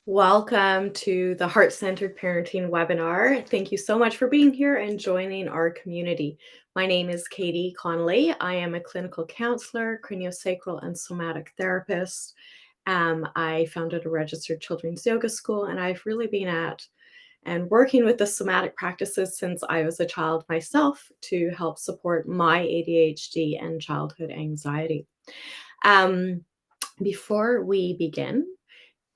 Welcome to the Heart Centered Parenting webinar. Thank you so much for being here and joining our community. My name is Katie Connolly. I am a clinical counselor, craniosacral and somatic therapist. I founded a registered children's yoga school, and I've really been at and working with the somatic practices since I was a child myself to help support my ADHD and childhood anxiety. Um, Before we begin,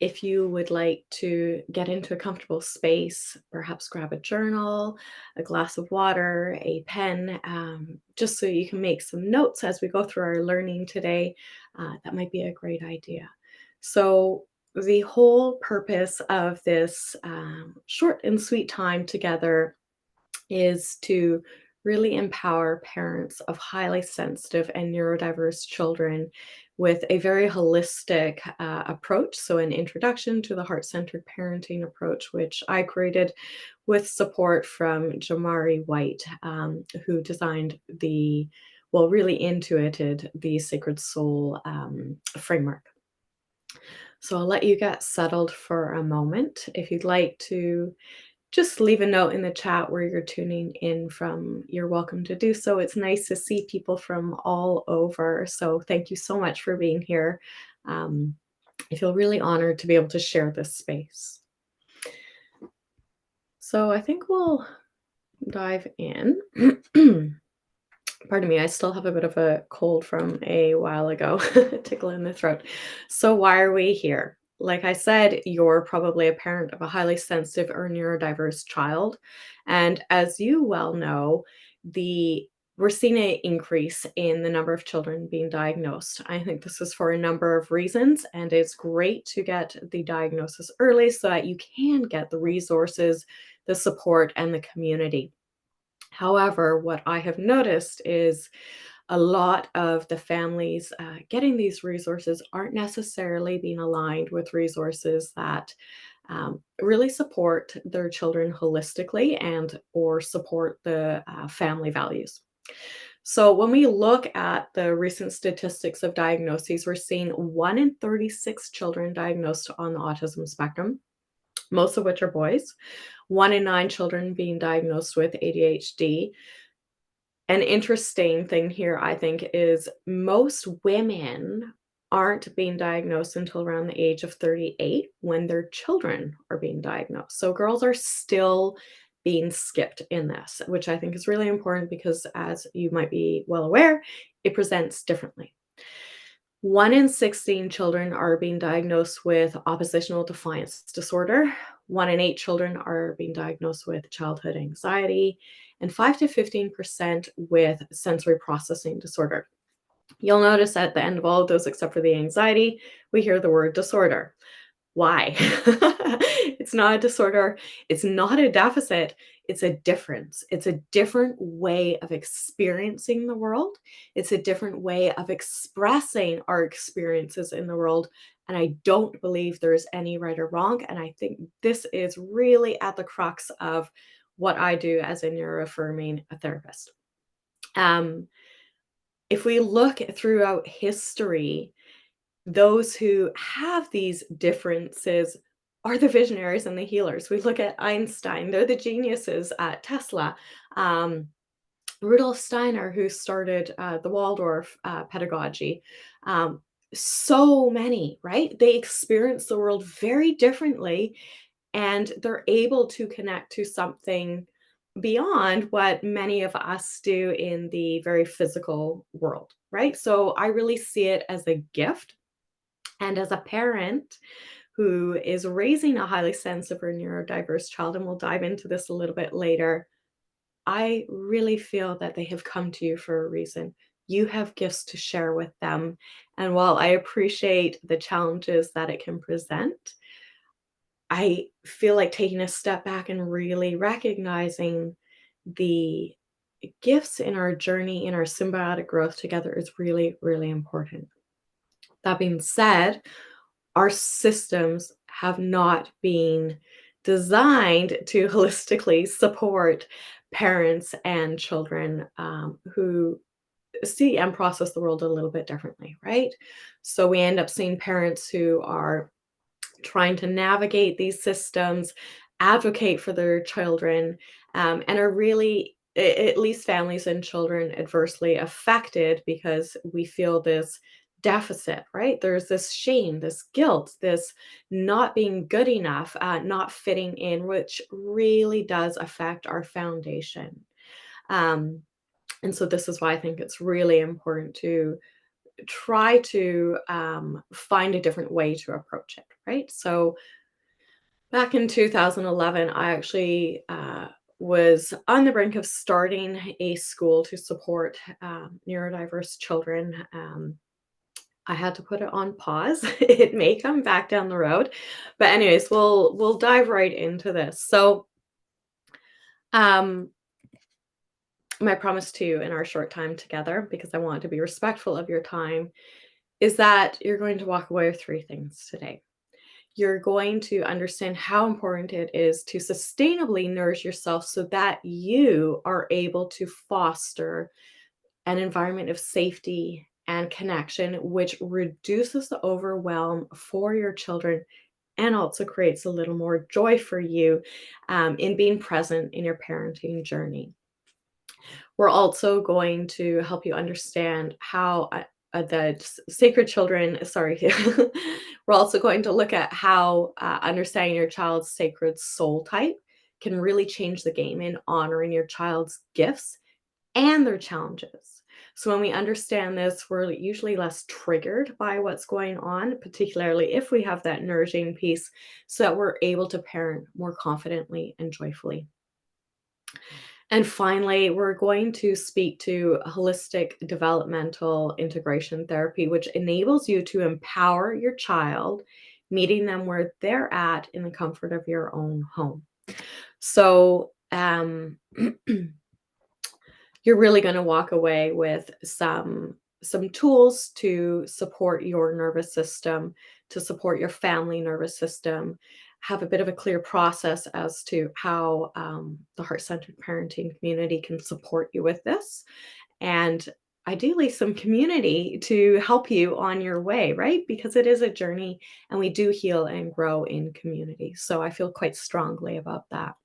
if you would like to get into a comfortable space, perhaps grab a journal, a glass of water, a pen, just so you can make some notes as we go through our learning today, that might be a great idea. So, the whole purpose of this short and sweet time together is to really empower parents of highly sensitive and neurodiverse children with a very holistic approach. So, an introduction to the heart centered parenting approach, which I created with support from Jamari White, who designed really intuited the Sacred Soul framework. So, I'll let you get settled for a moment. If you'd like to just leave a note in the chat where you're tuning in from. You're welcome to do so. It's nice to see people from all over. So thank you so much for being here. I feel really honored to be able to share this space. So I think we'll dive in. Pardon me, I still have a bit of a cold from a while ago, tickle in the throat. So why are we here? Like I said, you're probably a parent of a highly sensitive or neurodiverse child. And as you well know, we're seeing an increase in the number of children being diagnosed. I think this is for a number of reasons, and it's great to get the diagnosis early so that you can get the resources, the support, and the community. However, what I have noticed is a lot of the families getting these resources aren't necessarily being aligned with resources that really support their children holistically and or support the family values. So when we look at the recent statistics of diagnoses, we're seeing 1 in 36 children diagnosed on the autism spectrum, most of which are boys. 1 in 9 children being diagnosed with ADHD. An interesting thing here, I think, is most women aren't being diagnosed until around the age of 38 when their children are being diagnosed. So girls are still being skipped in this, which I think is really important because, as you might be well aware, it presents differently. 1 in 16 children are being diagnosed with oppositional defiance disorder. 1 in 8 children are being diagnosed with childhood anxiety, and 5 to 15% with sensory processing disorder. You'll notice at the end of all of those, except for the anxiety, we hear the word disorder. Why? It's not a disorder. It's not a deficit. It's a difference. It's a different way of experiencing the world. It's a different way of expressing our experiences in the world. And I don't believe there's any right or wrong. And I think this is really at the crux of what I do as a neuroaffirming therapist. If we look throughout history, those who have these differences are the visionaries and the healers. We look at Einstein, they're the geniuses at Tesla. Um, Rudolf Steiner, who started the Waldorf pedagogy. Um, so many, right? They experience the world very differently, and they're able to connect to something beyond what many of us do in the very physical world, right? So I really see it as a gift, and as a parent who is raising a highly sensitive or neurodiverse child, and we'll dive into this a little bit later, I really feel that they have come to you for a reason. You have gifts to share with them. And while I appreciate the challenges that it can present, I feel like taking a step back and really recognizing the gifts in our journey, in our symbiotic growth together is really, really important. That being said, our systems have not been designed to holistically support parents and children who see and process the world a little bit differently, right? So we end up seeing parents who are trying to navigate these systems, advocate for their children, and are really, at least families and children, adversely affected because we feel this deficit, right? There's this shame, this guilt, this not being good enough, not fitting in, which really does affect our foundation. Um, and so this is why I think it's really important to try to find a different way to approach it, right? So back in 2011, I actually was on the brink of starting a school to support neurodiverse children. I had to put it on pause. It may come back down the road, but anyways, we'll dive right into this. So, um, my promise to you in our short time together, because I want to be respectful of your time, is that you're going to walk away with three things today. You're going to understand how important it is to sustainably nourish yourself so that you are able to foster an environment of safety and connection, which reduces the overwhelm for your children and also creates a little more joy for you in being present in your parenting journey. We're also going to help you understand how sacred children, sorry, we're also going to look at how understanding your child's sacred soul type can really change the game in honoring your child's gifts and their challenges. So when we understand this, we're usually less triggered by what's going on, particularly if we have that nourishing piece, so that we're able to parent more confidently and joyfully. And finally, we're going to speak to holistic developmental integration therapy, which enables you to empower your child, meeting them where they're at in the comfort of your own home. So, you're really going to walk away with some tools to support your nervous system, to support your family nervous system, have a bit of a clear process as to how the heart-centered parenting community can support you with this, and ideally some community to help you on your way, right? Because it is a journey and we do heal and grow in community. So I feel quite strongly about that.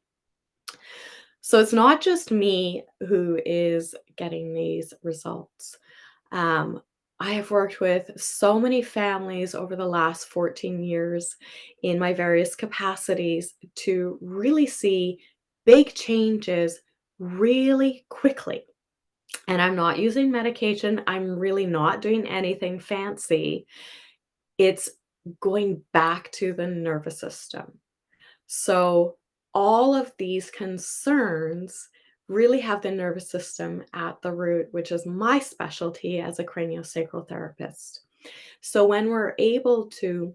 So it's not just me who is getting these results. Um, I have worked with so many families over the last 14 years in my various capacities to really see big changes really quickly. And I'm not using medication. I'm really not doing anything fancy. It's going back to the nervous system. So, all of these concerns really have the nervous system at the root, which is my specialty as a craniosacral therapist. So, when we're able to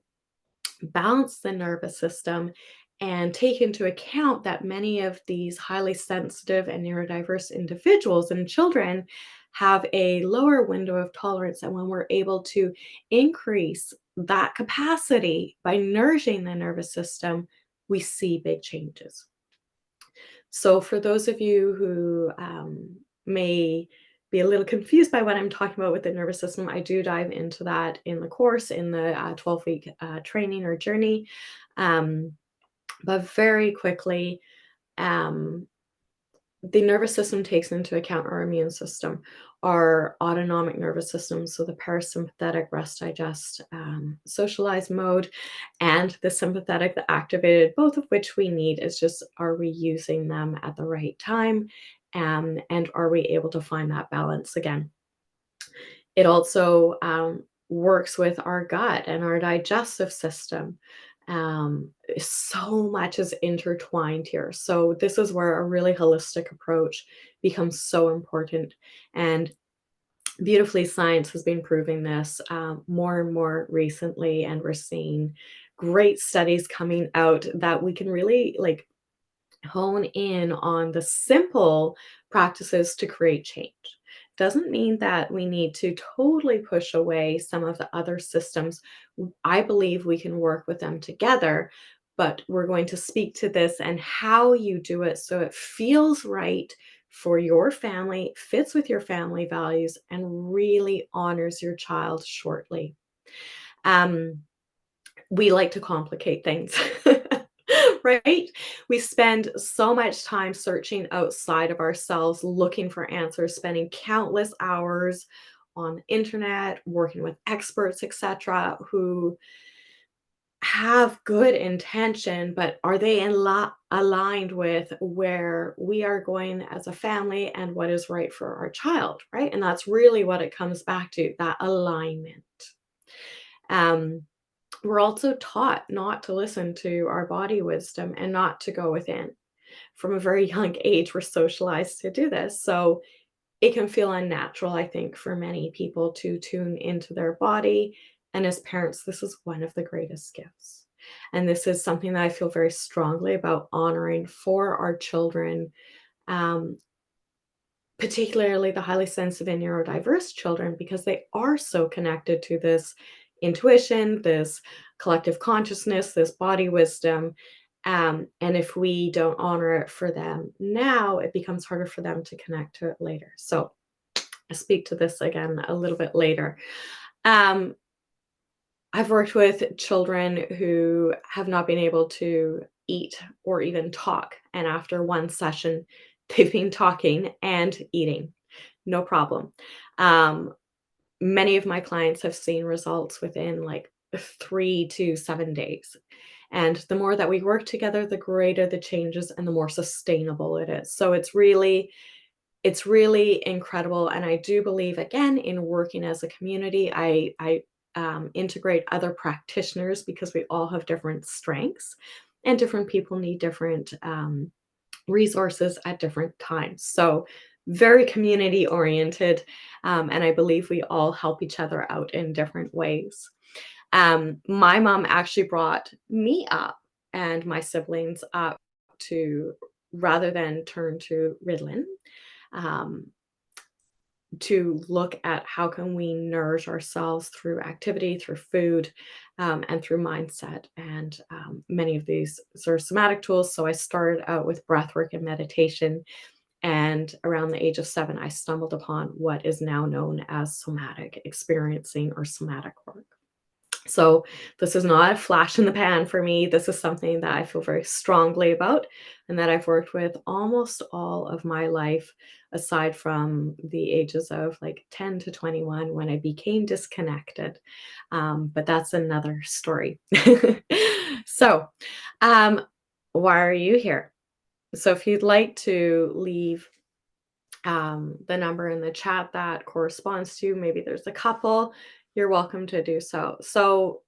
balance the nervous system and take into account that many of these highly sensitive and neurodiverse individuals and children have a lower window of tolerance, and when we're able to increase that capacity by nourishing the nervous system, we see big changes. So, for those of you who may be a little confused by what I'm talking about with the nervous system, I do dive into that in the course, in the 12-week training or journey. Um, but very quickly, um, the nervous system takes into account our immune system, our autonomic nervous system, so the parasympathetic rest, digest, socialize mode, and the sympathetic, the activated, both of which we need. Is just, are we using them at the right time? And are we able to find that balance again? It also works with our gut and our digestive system. So much is intertwined here. So, this is where a really holistic approach becomes so important. And beautifully, science has been proving this more and more recently. And we're seeing great studies coming out that we can really like hone in on the simple practices to create change. Doesn't mean that we need to totally push away some of the other systems. I believe we can work with them together, but we're going to speak to this and how you do it so it feels right for your family, fits with your family values, and really honors your child shortly. Um, We like to complicate things, right? We spend so much time searching outside of ourselves, looking for answers, spending countless hours on the internet, working with experts, etc., who have good intention, but are they aligned with where we are going as a family and what is right for our child, right? And that's really what it comes back to, that alignment. Um, we're also taught not to listen to our body wisdom and not to go within. From a very young age, we're socialized to do this. So it can feel unnatural, I think, for many people to tune into their body. And as parents, this is one of the greatest gifts. And this is something that I feel very strongly about honoring for our children, um, particularly the highly sensitive and neurodiverse children, because they are so connected to this intuition, this collective consciousness, this body wisdom. And if we don't honor it for them now, it becomes harder for them to connect to it later. So I'll speak to this again a little bit later. Um, I've worked with children who have not been able to eat or even talk. And after one session, they've been talking and eating, no problem. Um, Many of my clients have seen results within like 3 to 7 days. And the more that we work together, the greater the changes and the more sustainable it is. So it's really incredible, and I do believe, again, in working as a community. I integrate other practitioners because we all have different strengths, and different people need different resources at different times. So very community oriented, and I believe we all help each other out in different ways. My mom actually brought me up and my siblings up to, rather than turn to Ritalin, um, to look at how can we nourish ourselves through activity, through food, and through mindset. And many of these are somatic tools. So I started out with breath work and meditation. And around the age of 7, I stumbled upon what is now known as somatic experiencing or somatic work. So this is not a flash in the pan for me. This is something that I feel very strongly about and that I've worked with almost all of my life, aside from the ages of like 10 to 21 when I became disconnected. But that's another story. So, um, why are you here? So if you'd like to leave the number in the chat that corresponds to, maybe there's a couple, you're welcome to do so. So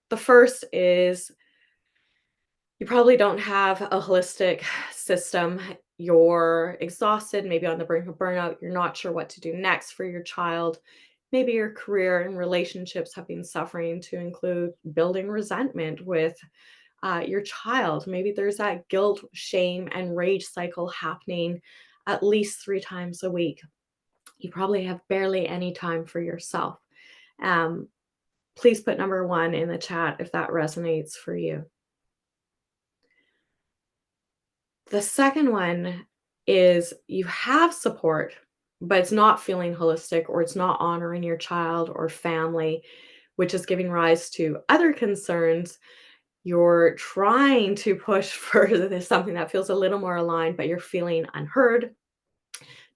the first is you probably don't have a holistic system. You're exhausted, maybe on the brink of burnout. You're not sure what to do next for your child. Maybe your career and relationships have been suffering, to include building resentment with your child. Maybe there's that guilt, shame, and rage cycle happening at least 3 times a week. You probably have barely any time for yourself. Um, Please put number 1 in the chat if that resonates for you. The second one is you have support, but it's not feeling holistic, or it's not honoring your child or family, which is giving rise to other concerns. You're trying to push for something that feels a little more aligned, but you're feeling unheard,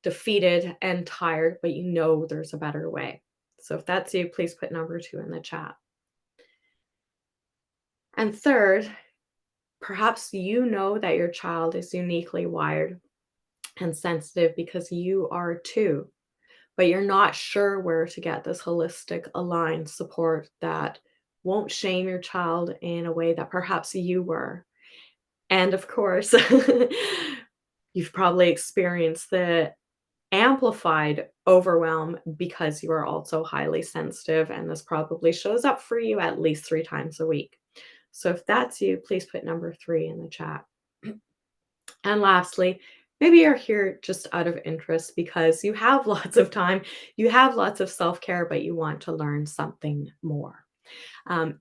defeated, and tired, but you know there's a better way. So if that's you, please put number 2 in the chat. And third, perhaps you know that your child is uniquely wired and sensitive because you are too, but you're not sure where to get this holistic, aligned support that won't shame your child in a way that perhaps you were. And of course, you've probably experienced the amplified overwhelm because you are also highly sensitive, and this probably shows up for you at least 3 times a week. So if that's you, please put number 3 in the chat. And lastly, maybe you're here just out of interest because you have lots of time, you have lots of self care, but you want to learn something more.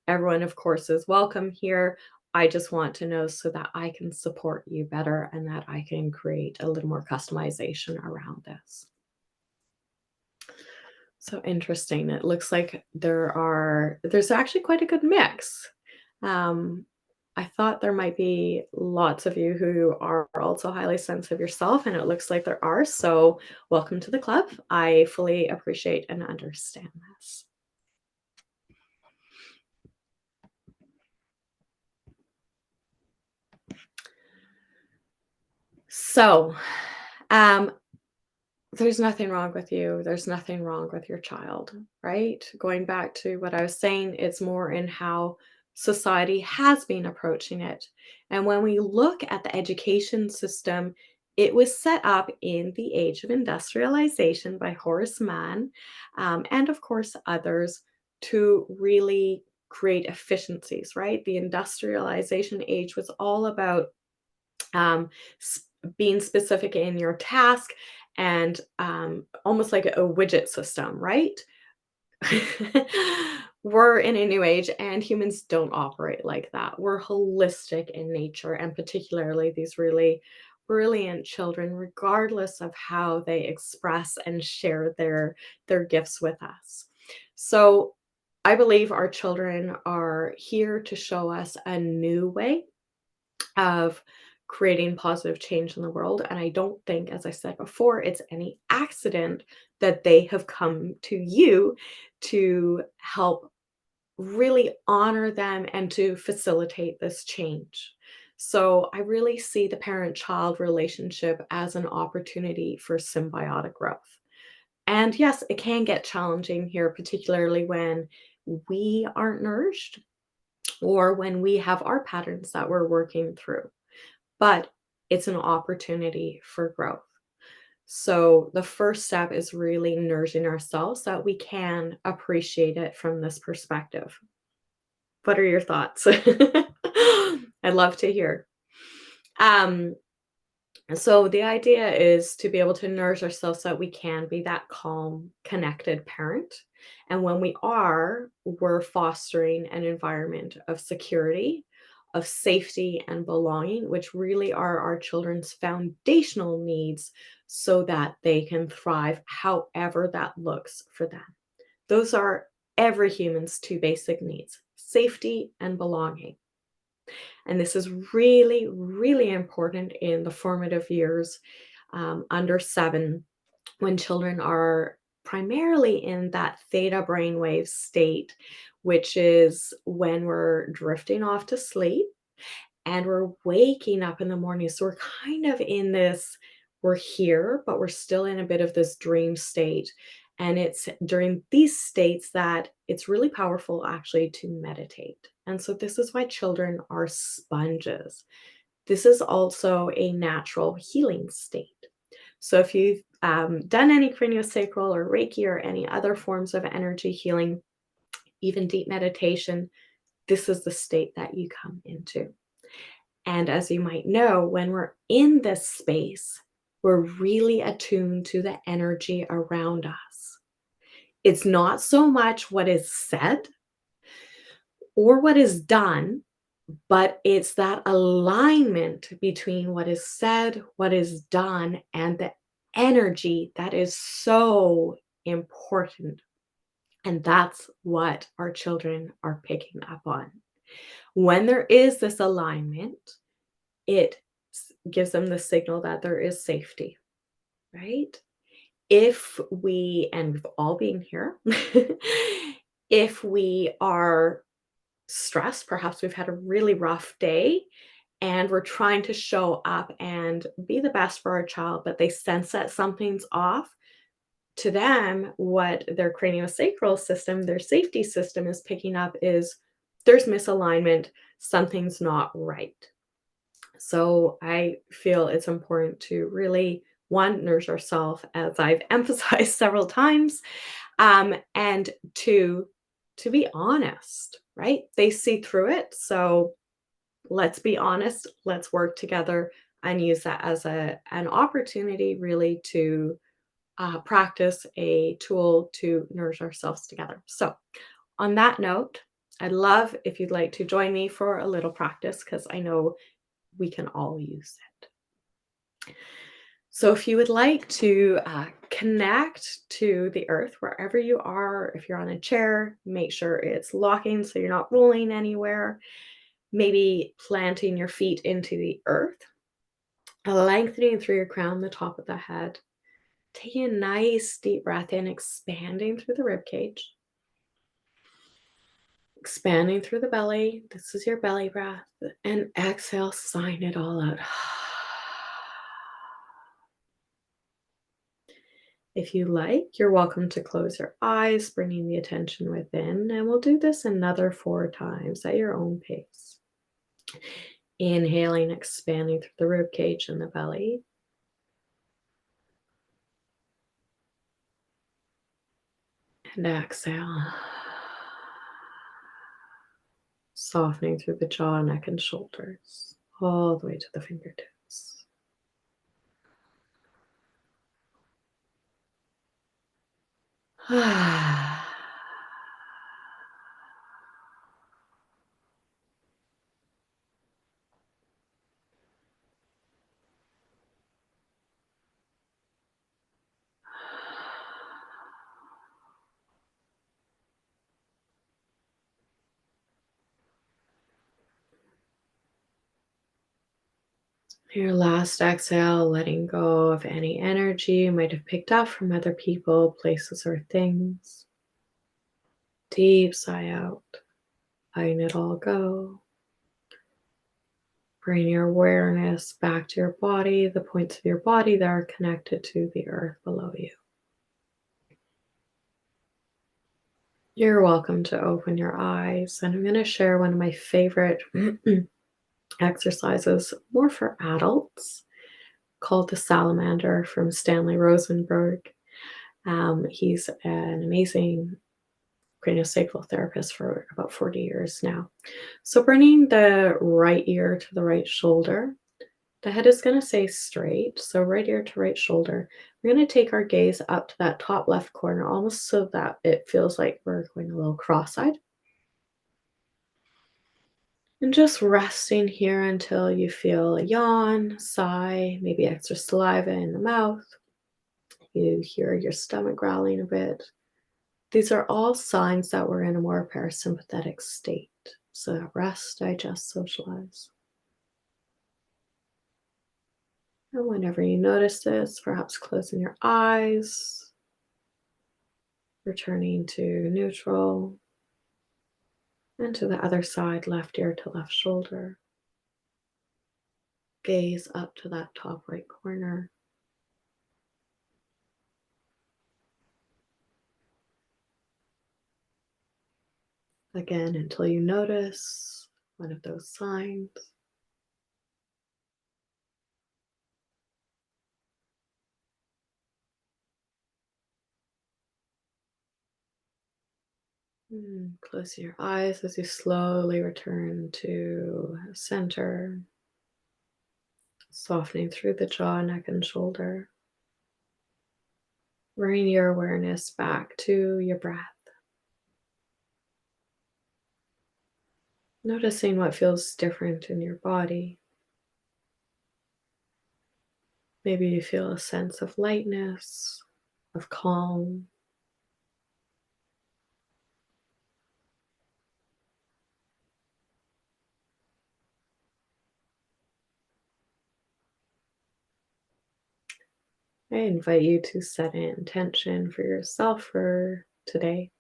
Everyone, of course, is welcome here. I just want to know so that I can support you better and that I can create a little more customization around this. So interesting. It looks like there's actually quite a good mix. Um, I thought there might be lots of you who are also highly sensitive yourself, and it looks like there are. So, welcome to the club. I fully appreciate and understand this. So, um, there's nothing wrong with you. There's nothing wrong with your child, right? Going back to what I was saying, it's more in how society has been approaching it. And when we look at the education system, it was set up in the age of industrialization by Horace Mann, and of course others, to really create efficiencies, right? The industrialization age was all about um, being specific in your task and almost like a widget system, right? We're in a new age and humans don't operate like that. We're holistic in nature, and particularly these really brilliant children, regardless of how they express and share their gifts with us. So I believe our children are here to show us a new way of creating positive change in the world. And I don't think, as I said before, it's any accident that they have come to you to help really honor them and to facilitate this change. So I really see the parent child relationship as an opportunity for symbiotic growth. And yes, it can get challenging here, particularly when we aren't nourished or when we have our patterns that we're working through, but it's an opportunity for growth. So the first step is really nourishing ourselves so that we can appreciate it from this perspective. What are your thoughts? I'd love to hear. Um, so the idea is to be able to nourish ourselves so that we can be that calm, connected parent. And when we are, we're fostering an environment of security, of safety and belonging, which really are our children's foundational needs so that they can thrive however that looks for them. Those are every human's two basic needs: safety and belonging. And this is really, really important in the formative years, under 7, when children are primarily in that theta brainwave state, which is when we're drifting off to sleep and we're waking up in the morning. So we're kind of in this, we're here, but we're still in a bit of this dream state. And it's during these states that it's really powerful actually to meditate. And so this is why children are sponges. This is also a natural healing state. So if you've done any craniosacral or Reiki or any other forms of energy healing, even deep meditation, this is the state that you come into. And as you might know, when we're in this space, we're really attuned to the energy around us. It's not so much what is said or what is done, but it's that alignment between what is said, what is done, and the energy that is so important. And that's what our children are picking up on. When there is this alignment, it gives them the signal that there is safety, right? If we, and we've all been here, if we are stressed, perhaps we've had a really rough day and we're trying to show up and be the best for our child, but they sense that something's off. To them, what their craniosacral system, their safety system is picking up is there's misalignment, something's not right. So I feel it's important to really, one, nurse ourselves, as I've emphasized several times, and two, to be honest, right? They see through it. So let's be honest, let's work together and use that as an opportunity really to practice a tool to nourish ourselves together. So on that note, I'd love if you'd like to join me for a little practice because I know we can all use it. So, if you would like to connect to the earth wherever you are, if you're on a chair, make sure it's locking so you're not rolling anywhere. Maybe planting your feet into the earth, lengthening through your crown, the top of the head, taking a nice deep breath in, expanding through the rib cage, expanding through the belly. This is your belly breath. And exhale, sign it all out. If you like, you're welcome to close your eyes, bringing the attention within, and we'll do this another 4 times at your own pace. Inhaling, expanding through the rib cage and the belly. And exhale. Softening through the jaw, neck, and shoulders, all the way to the fingertips. Your last exhale, letting go of any energy you might have picked up from other people, places, or things. Deep sigh out, letting it all go. Bring your awareness back to your body, the points of your body that are connected to the earth below you. You're welcome to open your eyes, and I'm going to share one of my favorite exercises, more for adults, called the salamander from Stanley Rosenberg. He's an amazing craniosacral therapist for about 40 years now. So bringing the right ear to the right shoulder, the head is going to stay straight. So right ear to right shoulder. We're going to take our gaze up to that top left corner, almost so that it feels like we're going a little cross-eyed. And just resting here until you feel a yawn, sigh, maybe extra saliva in the mouth. You hear your stomach growling a bit. These are all signs that we're in a more parasympathetic state. So rest, digest, socialize. And whenever you notice this, perhaps closing your eyes, returning to neutral, and to the other side, left ear to left shoulder. Gaze up to that top right corner. Again, until you notice one of those signs. Close your eyes as you slowly return to center, softening through the jaw, neck, and shoulder. Bring your awareness back to your breath. Noticing what feels different in your body. Maybe you feel a sense of lightness, of calm. I invite you to set an intention for yourself for today.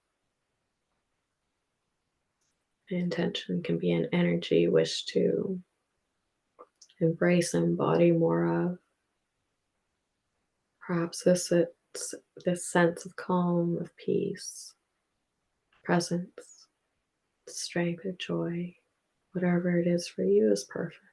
An intention can be an energy you wish to embrace and embody more of. Perhaps it's this sense of calm, of peace, presence, strength, or joy. Whatever it is for you is perfect.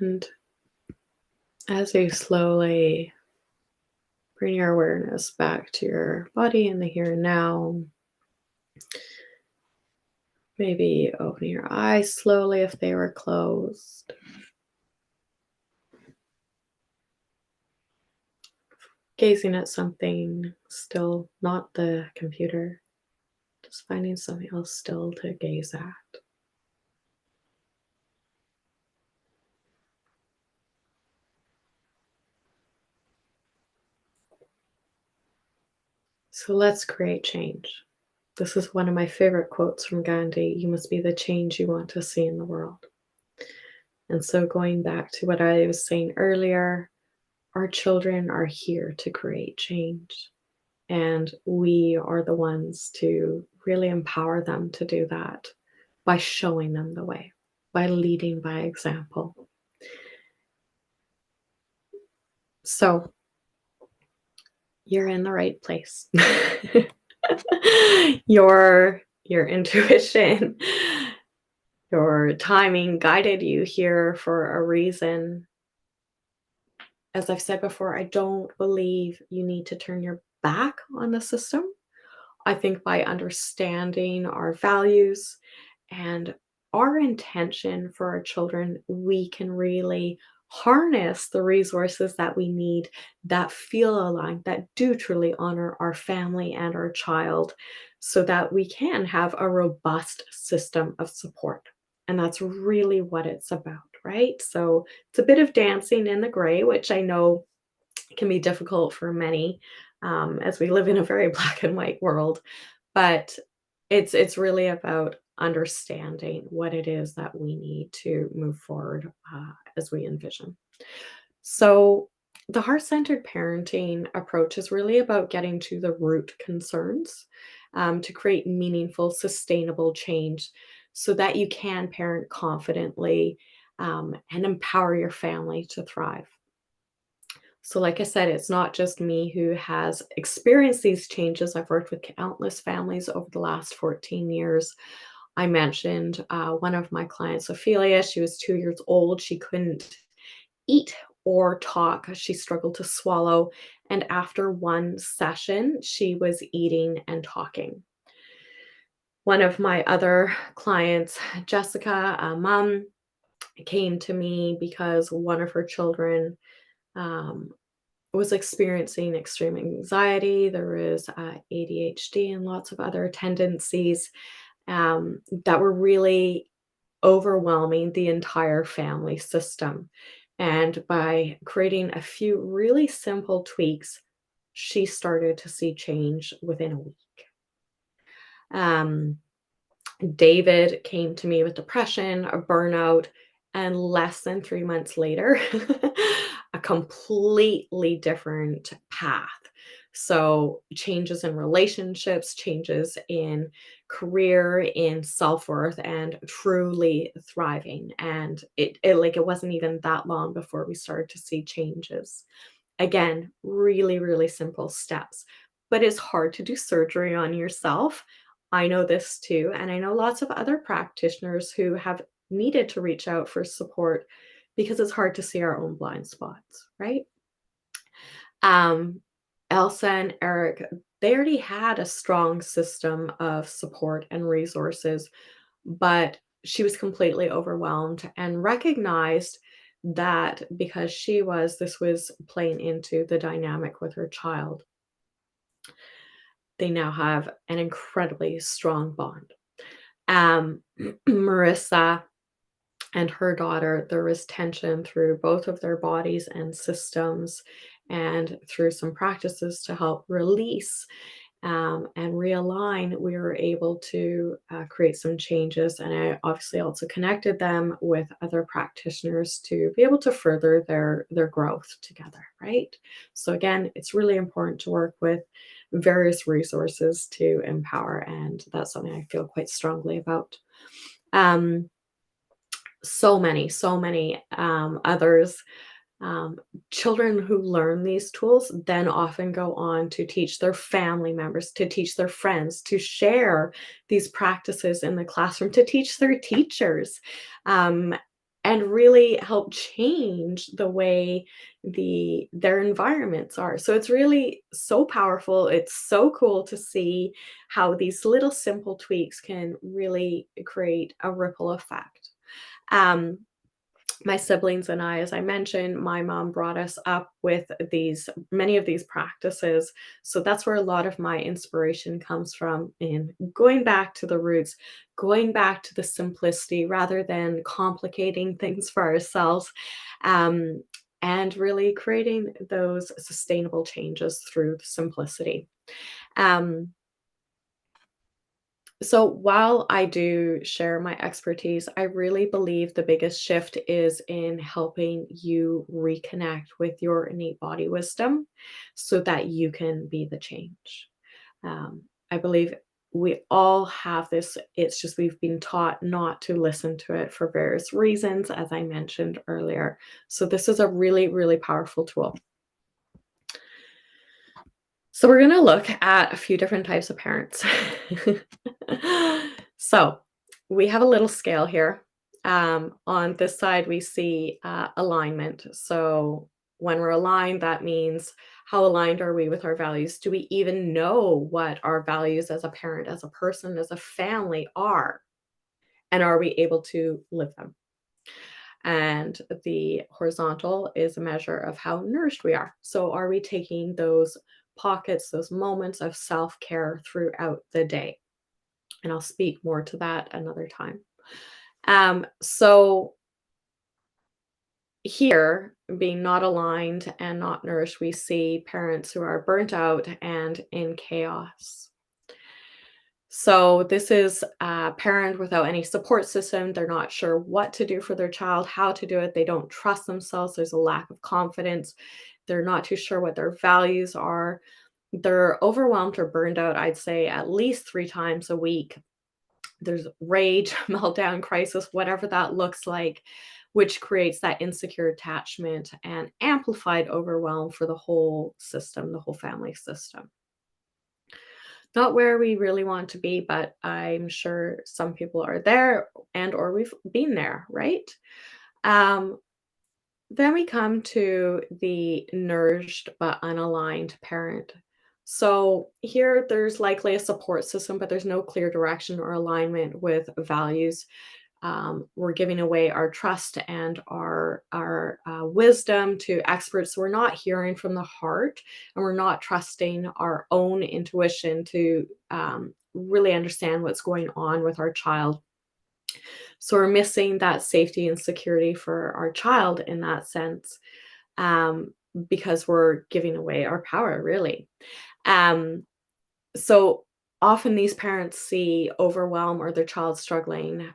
And as you slowly bring your awareness back to your body in the here and now, maybe open your eyes slowly if they were closed. Gazing at something still, not the computer, just finding something else still to gaze at. So let's create change. This is one of my favorite quotes from Gandhi. You must be the change you want to see in the world. And so, going back to what I was saying earlier, our children are here to create change. And we are the ones to really empower them to do that by showing them the way, by leading by example. So, you're in the right place. Your intuition, your timing guided you here for a reason. As I've said before, I don't believe you need to turn your back on the system. I think by understanding our values and our intention for our children, we can really harness the resources that we need that feel aligned, that do truly honor our family and our child, so that we can have a robust system of support. And that's really what it's about, right? So it's a bit of dancing in the gray, which I know can be difficult for many, as we live in a very black and white world. But it's really about understanding what it is that we need to move forward, as we envision. So the heart-centered parenting approach is really about getting to the root concerns, to create meaningful, sustainable change so that you can parent confidently, and empower your family to thrive. So, like I said, it's not just me who has experienced these changes. I've worked with countless families over the last 14 years. I mentioned one of my clients, Ophelia. She was 2 years old. She couldn't eat or talk. She struggled to swallow. And after one session, she was eating and talking. One of my other clients, Jessica, a mom, came to me because one of her children um, was experiencing extreme anxiety. There was ADHD and lots of other tendencies, that were really overwhelming the entire family system. And by creating a few really simple tweaks, she started to see change within a week. Um, David came to me with depression, a burnout, and less than 3 months later, a completely different path. So, changes in relationships, changes in career, in self-worth, and truly thriving. And it wasn't even that long before we started to see changes. Again, really, really simple steps, but it's hard to do surgery on yourself. I know this too, and I know lots of other practitioners who have needed to reach out for support because it's hard to see our own blind spots, right? Um, Elsa and Eric, they already had a strong system of support and resources, but she was completely overwhelmed and recognized that because this was playing into the dynamic with her child. They now have an incredibly strong bond. Marissa and her daughter, there was tension through both of their bodies and systems, and through some practices to help release, and realign, we were able to create some changes. And I obviously also connected them with other practitioners to be able to further their growth together, right? So again, it's really important to work with various resources to empower, and that's something I feel quite strongly about. Um, so many others, um, children who learn these tools then often go on to teach their family members, to teach their friends, to share these practices in the classroom, to teach their teachers, um, and really help change the way their environments are. So it's really so powerful. It's so cool to see how these little simple tweaks can really create a ripple effect. Um, My siblings and I, as I mentioned, my mom brought us up with many of these practices. So that's where a lot of my inspiration comes from in going back to the roots, going back to the simplicity rather than complicating things for ourselves, um, and really creating those sustainable changes through simplicity. Um, so while I do share my expertise, I really believe the biggest shift is in helping you reconnect with your innate body wisdom so that you can be the change. I believe we all have this. It's just we've been taught not to listen to it for various reasons, as I mentioned earlier. So this is a really, really powerful tool. So we're going to look at a few different types of parents. So we have a little scale here. On this side, we see alignment. So when we're aligned, that means how aligned are we with our values? Do we even know what our values as a parent, as a person, as a family are? And are we able to live them? And the horizontal is a measure of how nourished we are. So, are we taking those pockets, those moments of self care throughout the day? And I'll speak more to that another time. So, here, being not aligned and not nourished, we see parents who are burnt out and in chaos. So this is a parent without any support system. They're not sure what to do for their child, how to do it. They don't trust themselves. There's a lack of confidence. They're not too sure what their values are. They're overwhelmed or burned out, I'd say, at least 3 times a week. There's rage, meltdown, crisis, whatever that looks like, which creates that insecure attachment and amplified overwhelm for the whole system, the whole family system. Not where we really want to be, but I'm sure some people are there and or we've been there, right? Um, then we come to the nourished but unaligned parent. So here there's likely a support system, but there's no clear direction or alignment with values. We're giving away our trust and our wisdom to experts. So we're not hearing from the heart, and we're not trusting our own intuition to really understand what's going on with our child. So we're missing that safety and security for our child in that sense, um, because we're giving away our power, really. Um, so often these parents see overwhelm or their child struggling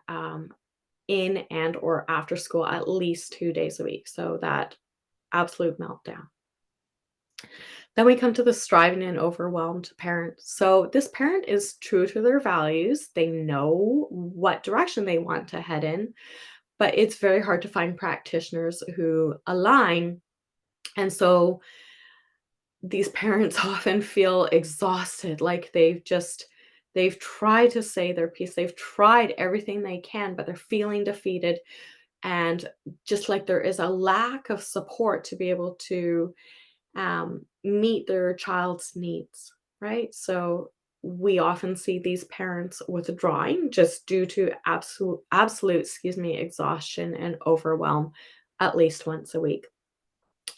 in and or after school at least 2 days a week, so that absolute meltdown. Then we come to the striving and overwhelmed parent. So this parent is true to their values. They know what direction they want to head in, but it's very hard to find practitioners who align. And so these parents often feel exhausted, like they've tried to say their piece. They've tried everything they can, but they're feeling defeated. And just like there is a lack of support to be able to meet their child's needs, right? So we often see these parents withdrawing just due to absolute, excuse me, exhaustion and overwhelm at least once a week.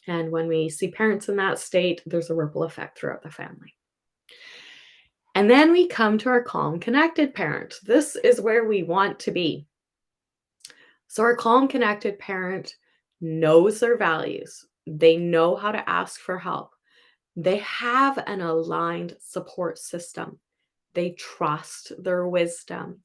And when we see parents in that state, there's a ripple effect throughout the family. And then we come to our calm, connected parent. This is where we want to be. So our calm, connected parent knows their values. They know how to ask for help. They have an aligned support system. They trust their wisdom,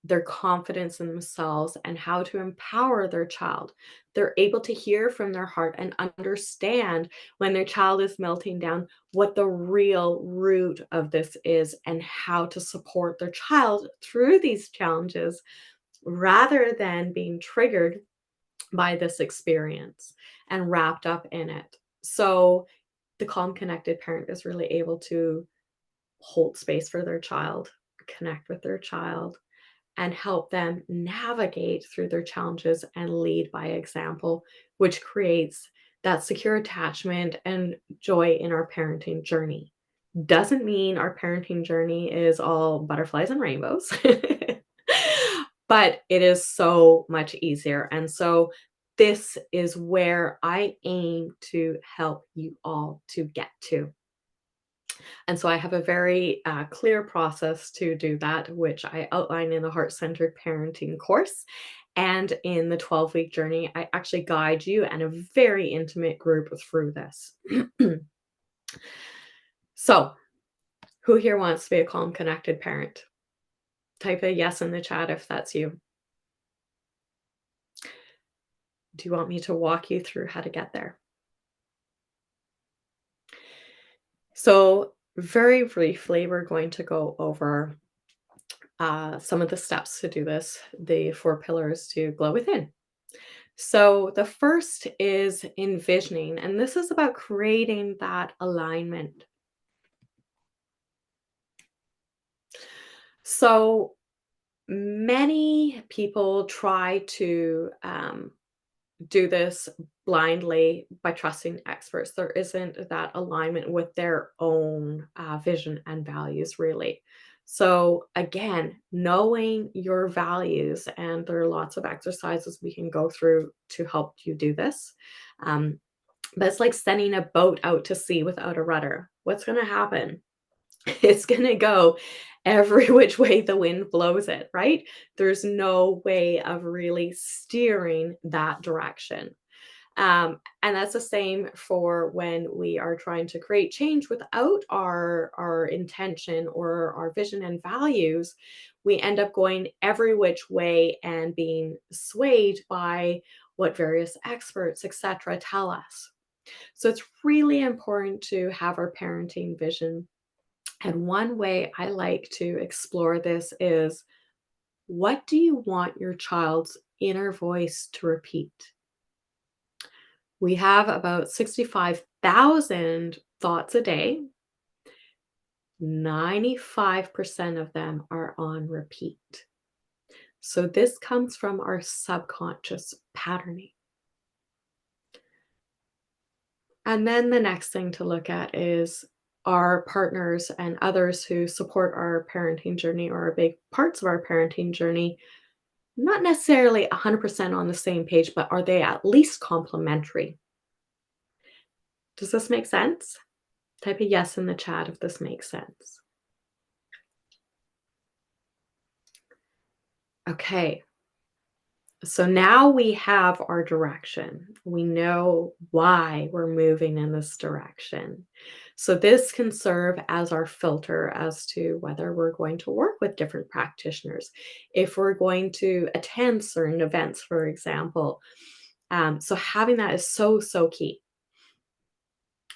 their confidence in themselves, and how to empower their child. They're able to hear from their heart and understand when their child is melting down what the real root of this is and how to support their child through these challenges rather than being triggered by this experience and wrapped up in it. So the calm, connected parent is really able to hold space for their child, connect with their child, and help them navigate through their challenges and lead by example, which creates that secure attachment and joy in our parenting journey. Doesn't mean our parenting journey is all butterflies and rainbows, but it is so much easier. And so this is where I aim to help you all to get to. And so I have a very clear process to do that, which I outline in the Heart Centered Parenting course. And in the 12-week journey, I actually guide you and a very intimate group through this. So, who here wants to be a calm, connected parent? Type a yes in the chat if that's you. Do you want me to walk you through how to get there? So, very briefly, we're going to go over some of the steps to do this, the 4 pillars to gloWithin. So, the first is envisioning, and this is about creating that alignment. So, many people try to do this blindly by trusting experts. There isn't that alignment with their own vision and values, really. So, again, knowing your values, and there are lots of exercises we can go through to help you do this. Um, but it's like sending a boat out to sea without a rudder. What's going to happen? It's going to go every which way the wind blows it, right? There's no way of really steering that direction. And that's the same for when we are trying to create change without our intention or our vision and values. We end up going every which way and being swayed by what various experts, etc., tell us. So it's really important to have our parenting vision. And one way I like to explore this is, what do you want your child's inner voice to repeat? We have about 65,000 thoughts a day. 95% of them are on repeat. So this comes from our subconscious patterning. And then the next thing to look at is our partners and others who support our parenting journey or are big parts of our parenting journey, not necessarily 100% on the same page, but are they at least complementary? Does this make sense? Type a yes in the chat if this makes sense. Okay. So now we have our direction. We know why we're moving in this direction. So this can serve as our filter as to whether we're going to work with different practitioners, if we're going to attend certain events, for example. So having that is so, so key.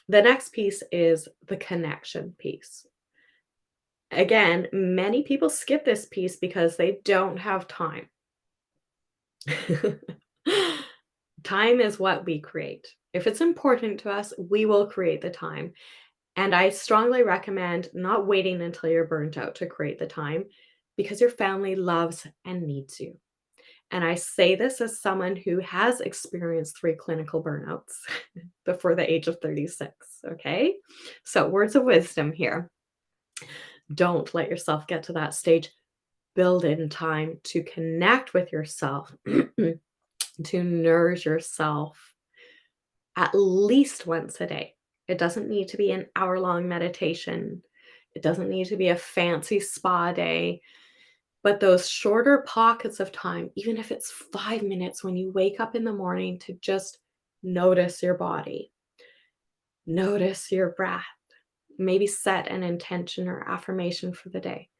The next piece is the connection piece. Again, many people skip this piece because they don't have time. Time is what we create. If it's important to us, we will create the time. And I strongly recommend not waiting until you're burnt out to create the time, because your family loves and needs you. And I say this as someone who has experienced 3 clinical burnouts before the age of 36. Okay. So, words of wisdom here. Don't let yourself get to that stage. Build in time to connect with yourself, to nourish yourself at least once a day. It doesn't need to be an hour-long meditation. It doesn't need to be a fancy spa day, but those shorter pockets of time, even if it's 5 minutes when you wake up in the morning, to just notice your body, notice your breath, maybe set an intention or affirmation for the day.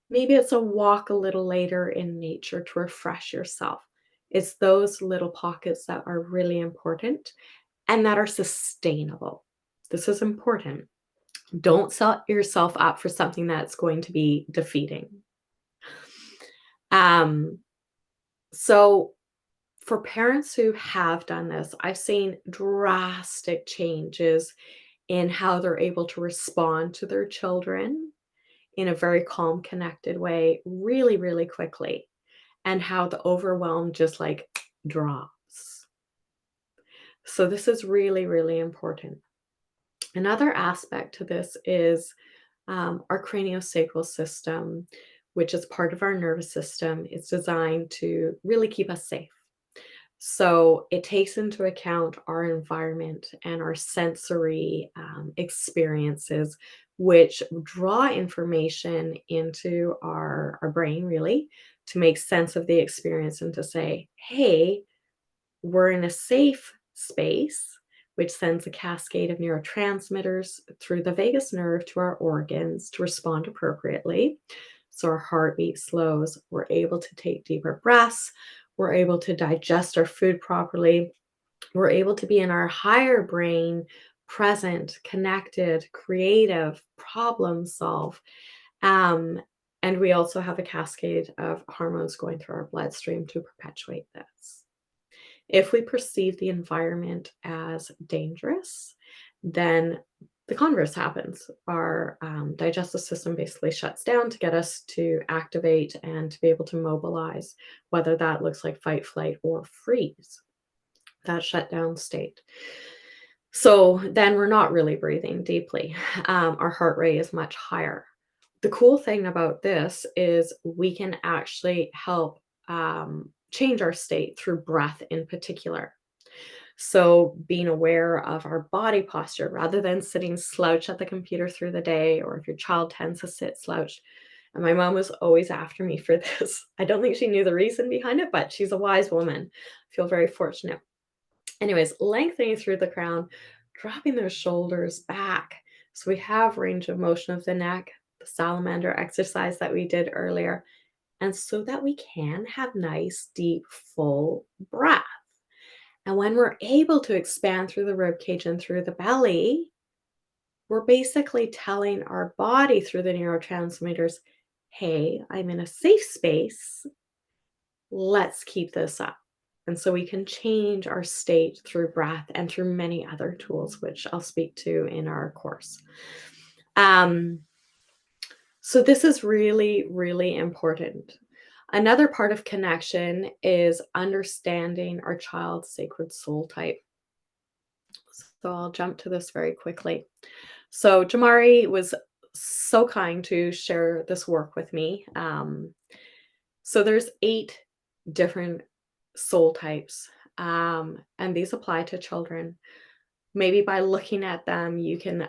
Maybe it's a walk a little later in nature to refresh yourself. It's those little pockets that are really important and that are sustainable. This is important. Don't set yourself up for something that's going to be defeating. Um, so for parents who have done this, I've seen drastic changes in how they're able to respond to their children in a very calm, connected way, really, really quickly, and how the overwhelm just like drops. So this is really, really important. Another aspect to this is our craniosacral system, which is part of our nervous system. It's designed to really keep us safe. So it takes into account our environment and our sensory experiences, which draw information into our brain, really, to make sense of the experience and to say, hey, we're in a safe space, which sends a cascade of neurotransmitters through the vagus nerve to our organs to respond appropriately. So our heartbeat slows, we're able to take deeper breaths, we're able to digest our food properly, we're able to be in our higher brain, present, connected, creative, problem solve. Um, and we also have a cascade of hormones going through our bloodstream to perpetuate this. If we perceive the environment as dangerous, then the converse happens. Our digestive system basically shuts down to get us to activate and to be able to mobilize, whether that looks like fight, flight, or freeze, that shutdown state. So then we're not really breathing deeply. Our heart rate is much higher. The cool thing about this is we can actually help change our state through breath in particular. So being aware of our body posture rather than sitting slouched at the computer through the day, or if your child tends to sit slouched. And my mom was always after me for this. I don't think she knew the reason behind it, but she's a wise woman. I feel very fortunate. Anyways, lengthening through the crown, dropping those shoulders back. So we have range of motion of the neck, the salamander exercise that we did earlier, and so that we can have nice, deep, full breath. And when we're able to expand through the rib cage and through the belly, we're basically telling our body through the neurotransmitters, hey, I'm in a safe space. Let's keep this up. And so we can change our state through breath and through many other tools, which I'll speak to in our course. Um, so this is really, really important. Another part of connection is understanding our child's sacred soul type. So I'll jump to this very quickly. So Jamari was so kind to share this work with me. So there's 8 different soul types, and these apply to children. Maybe by looking at them, you can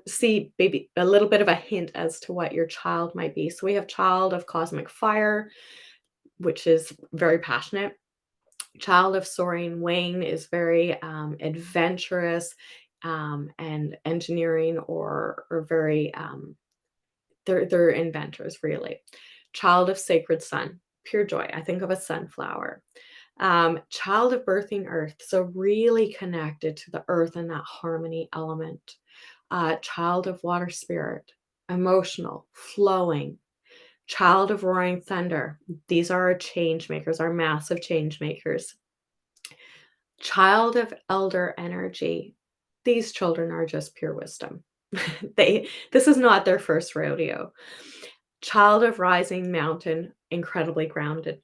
see maybe a little bit of a hint as to what your child might be. So we have child of cosmic fire, which is very passionate. Child of soaring wing is very adventurous and engineering or very they're inventors really. Child of sacred sun, pure joy. I think of a sunflower. Child of birthing earth, so really connected to the earth and that harmony element. Child of water spirit, emotional, flowing. Child of roaring thunder. These are our change makers, our massive change makers. Child of elder energy. These children are just pure wisdom. This is not their first rodeo. Child of rising mountain, incredibly grounded.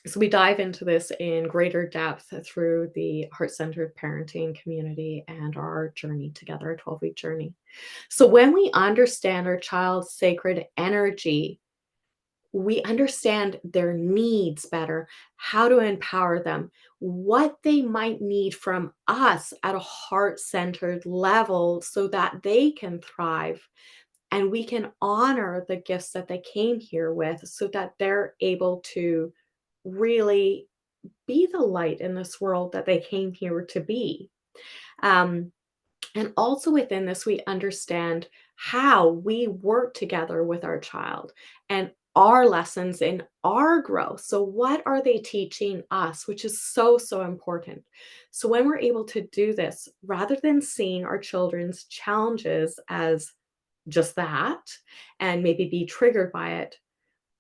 So we dive into this in greater depth through the heart-centered parenting community and our journey together, a 12-week journey. So when we understand our child's sacred energy, we understand their needs better, how to empower them, what they might need from us at a heart-centered level so that they can thrive. And we can honor the gifts that they came here with so that they're able to really be the light in this world that they came here to be. Um, and also within this, we understand how we work together with our child and our lessons in our growth. So, what are they teaching us, which is so, so important. So, when we're able to do this, rather than seeing our children's challenges as just that and maybe be triggered by it,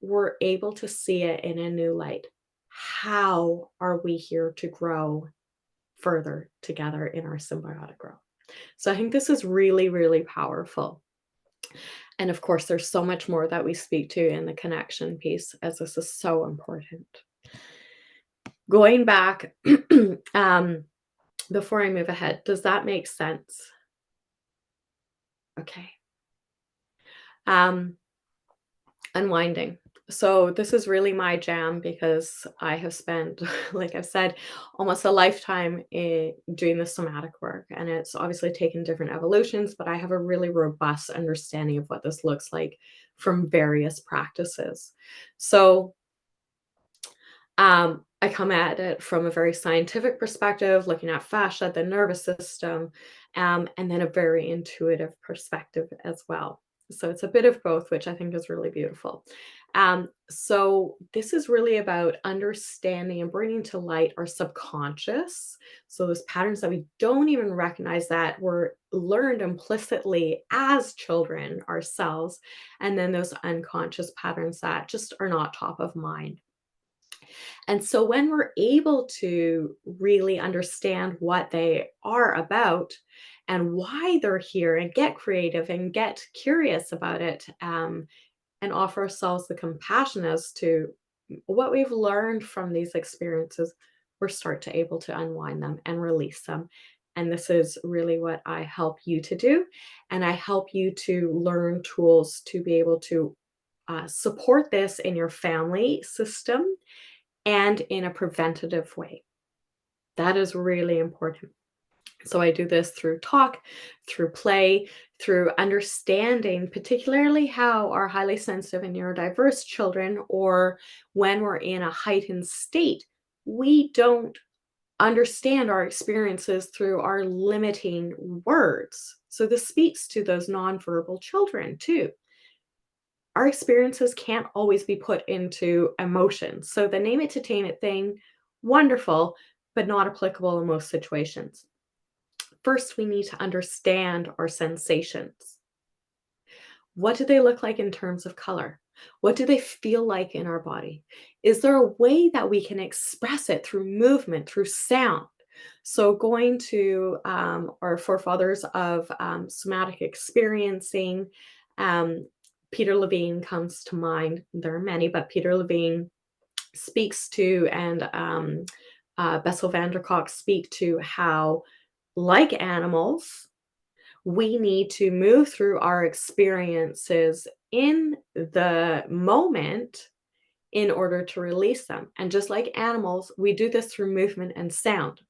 we're able to see it in a new light. How are we here to grow further together in our symbiotic growth? So I think this is really, really powerful. And of course, there's so much more that we speak to in the connection piece, as this is so important. Going back, before I move ahead, does that make sense? Okay. Um, Unwinding. So this is really my jam because I have spent, like I've said, almost a lifetime doing the somatic work. And it's obviously taken different evolutions, but I have a really robust understanding of what this looks like from various practices. So I come at it from a very scientific perspective, looking at fascia, the nervous system, and then a very intuitive perspective as well. So it's a bit of both, which I think is really beautiful. So this is really about understanding and bringing to light our subconscious. So those patterns that we don't even recognize that were learned implicitly as children ourselves, and then those unconscious patterns that just are not top of mind. And so when we're able to really understand what they are about and why they're here and get creative and get curious about it, and offer ourselves the compassion as to what we've learned from these experiences, we're start to able to unwind them and release them. And this is really what I help you to do. And I help you to learn tools to be able to support this in your family system and in a preventative way. That is really important. So I do this through talk, through play, through understanding, particularly how our highly sensitive and neurodiverse children, or when we're in a heightened state, we don't understand our experiences through our limiting words. So this speaks to those nonverbal children too. Our experiences can't always be put into emotions. So the name it to tame it thing, wonderful, but not applicable in most situations. First, we need to understand our sensations. What do they look like in terms of color? What do they feel like in our body? Is there a way that we can express it through movement, through sound? So, going to our forefathers of somatic experiencing, um, Peter Levine comes to mind. There are many, but Peter Levine speaks to, and Bessel van der Kolk speak to how, like animals, we need to move through our experiences in the moment in order to release them. And just like animals, we do this through movement and sound.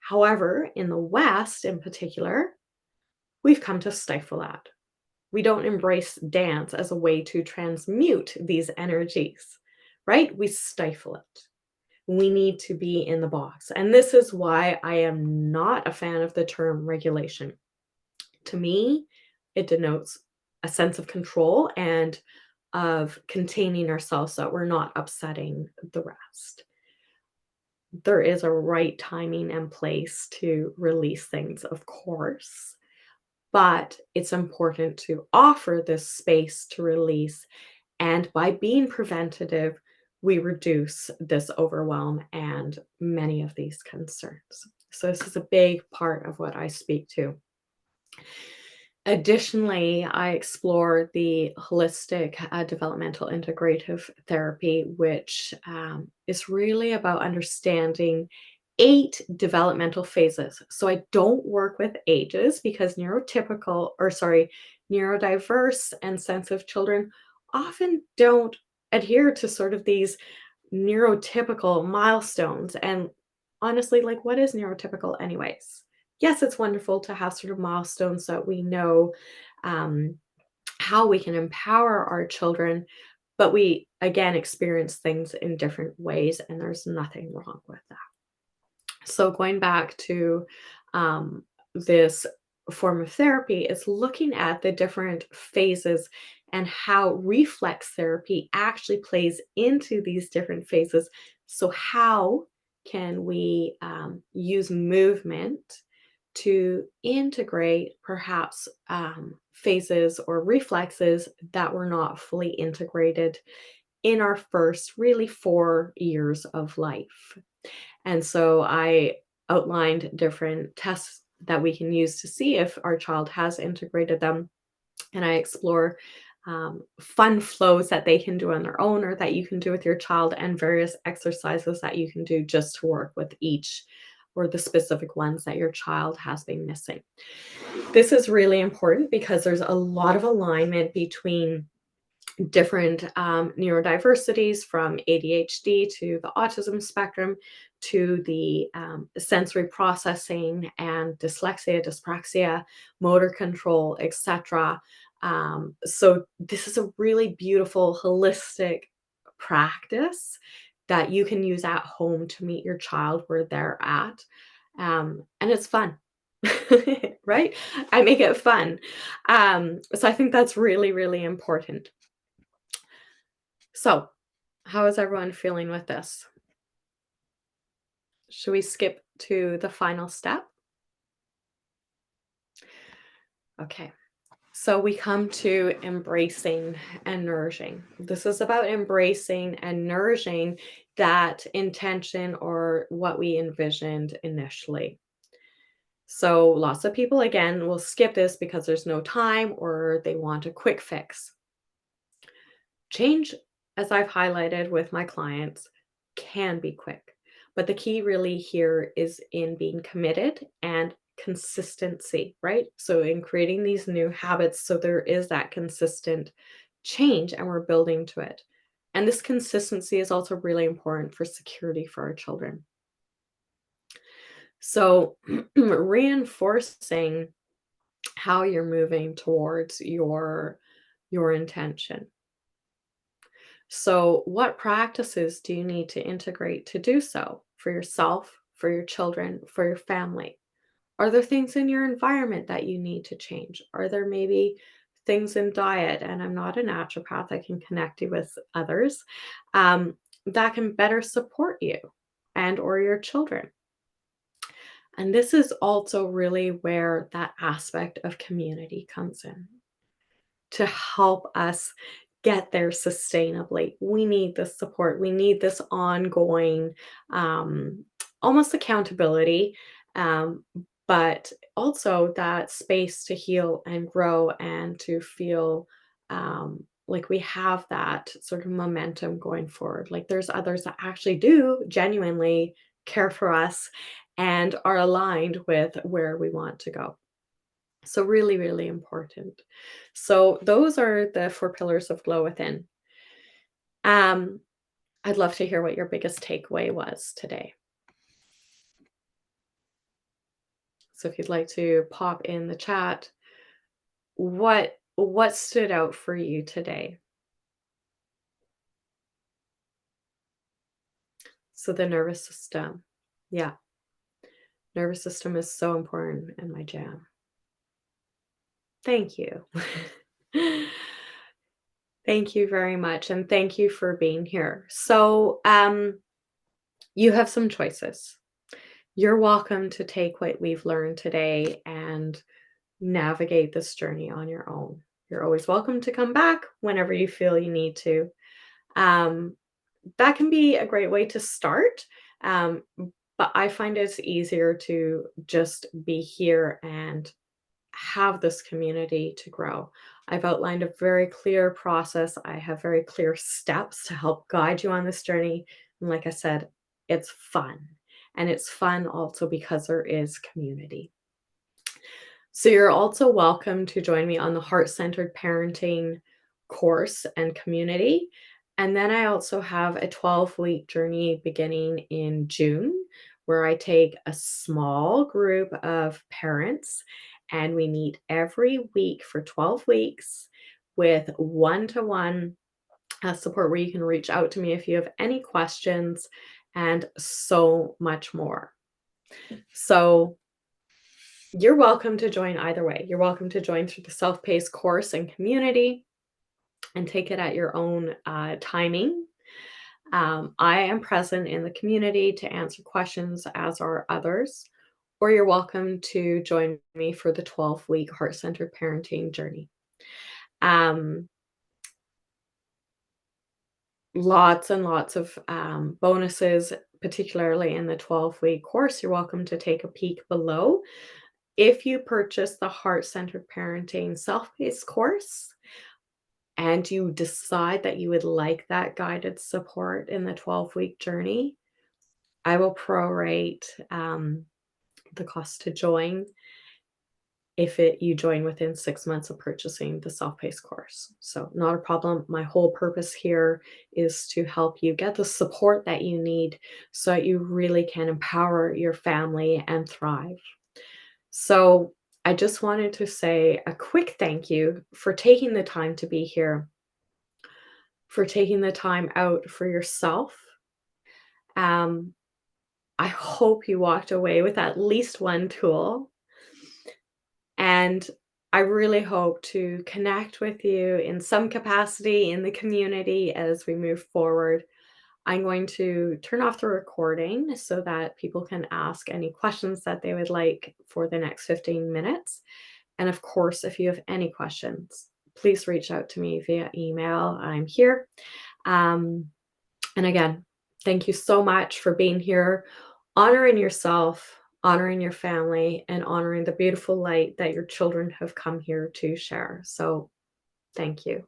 However, in the West in particular, we've come to stifle that. We don't embrace dance as a way to transmute these energies, right? We stifle it. We need to be in the box. And this is why I am not a fan of the term regulation. To me, it denotes a sense of control and of containing ourselves so that we're not upsetting the rest. There is a right timing and place to release things, of course, but it's important to offer this space to release. And by being preventative, we reduce this overwhelm and many of these concerns. So, this is a big part of what I speak to. Additionally, I explore the holistic developmental integrative therapy, which is really about understanding 8 developmental phases. So I don't work with ages because neurodiverse and sensitive children often don't adhere to sort of these neurotypical milestones. And honestly, like, what is neurotypical, anyways? Yes, it's wonderful to have sort of milestones that we know um, how we can empower our children, but we again experience things in different ways, and there's nothing wrong with that. So, going back to this form of therapy, is looking at the different phases and how reflex therapy actually plays into these different phases. So, how can we use movement to integrate perhaps phases or reflexes that were not fully integrated in our first really 4 years of life? And so I outlined different tests that we can use to see if our child has integrated them. And I explore fun flows that they can do on their own or that you can do with your child, and various exercises that you can do just to work with each or the specific ones that your child has been missing. This is really important because there's a lot of alignment between different neurodiversities from ADHD to the autism spectrum to the sensory processing and dyslexia, dyspraxia, motor control, etc. So, this is a really beautiful, holistic practice that you can use at home to meet your child where they're at. And it's fun, right? I make it fun. So, I think that's really, really important. So, how is everyone feeling with this? Should we skip to the final step? Okay. So we come to embracing and nourishing. This is about embracing and nourishing that intention or what we envisioned initially. So lots of people, again, will skip this because there's no time or they want a quick fix. Change, as I've highlighted with my clients, can be quick, but the key really here is in being committed and consistency, right? So, in creating these new habits, so there is that consistent change and we're building to it. And this consistency is also really important for security for our children. So, reinforcing how you're moving towards your intention. So, what practices do you need to integrate to do so for yourself, for your children, for your family? Are there things in your environment that you need to change? Are there maybe things in diet? And I'm not a naturopath, I can connect you with others that can better support you and or your children. And this is also really where that aspect of community comes in to help us get there sustainably. We need this support. We need this ongoing, um, almost accountability, um, but also that space to heal and grow and to feel like we have that sort of momentum going forward. Like there's others that actually do genuinely care for us and are aligned with where we want to go. So really, really important. So those are the 4 pillars of gloWithin. Um, I'd love to hear what your biggest takeaway was today. So if you'd like to pop in the chat, what stood out for you today? So the nervous system. Yeah, nervous system is so important in my jam. Thank you. Thank you very much, and thank you for being here. So, you have some choices. You're welcome to take what we've learned today and navigate this journey on your own. You're always welcome to come back whenever you feel you need to. Um, that can be a great way to start. Um, but I find it's easier to just be here and have this community to grow. I've outlined a very clear process. I have very clear steps to help guide you on this journey. And like I said, it's fun. And it's fun also because there is community. So you're also welcome to join me on the Heart Centered Parenting course and community. And then I also have a 12-week journey beginning in June where I take a small group of parents and we meet every week for 12 weeks with one-to-one support where you can reach out to me if you have any questions and so much more. So you're welcome to join either way. You're welcome to join through the self-paced course and community and take it at your own timing. I am present in the community to answer questions, as are others. Or you're welcome to join me for the 12-week heart-centered parenting journey. Um, Lots and lots of bonuses, particularly in the 12-week course. You're welcome to take a peek below. If you purchase the Heart Centered Parenting self-paced course and you decide that you would like that guided support in the 12-week journey, I will prorate the cost to join. if you join within 6 months of purchasing the self-paced course. So not a problem. My whole purpose here is to help you get the support that you need so that you really can empower your family and thrive. So I just wanted to say a quick thank you for taking the time to be here, for taking the time out for yourself. Um, I hope you walked away with at least one tool. And I really hope to connect with you in some capacity in the community as we move forward. I'm going to turn off the recording so that people can ask any questions that they would like for the next 15 minutes. And of course, if you have any questions, please reach out to me via email. I'm here. Um, and again, thank you so much for being here, honoring yourself, honoring your family, and honoring the beautiful light that your children have come here to share. So, thank you.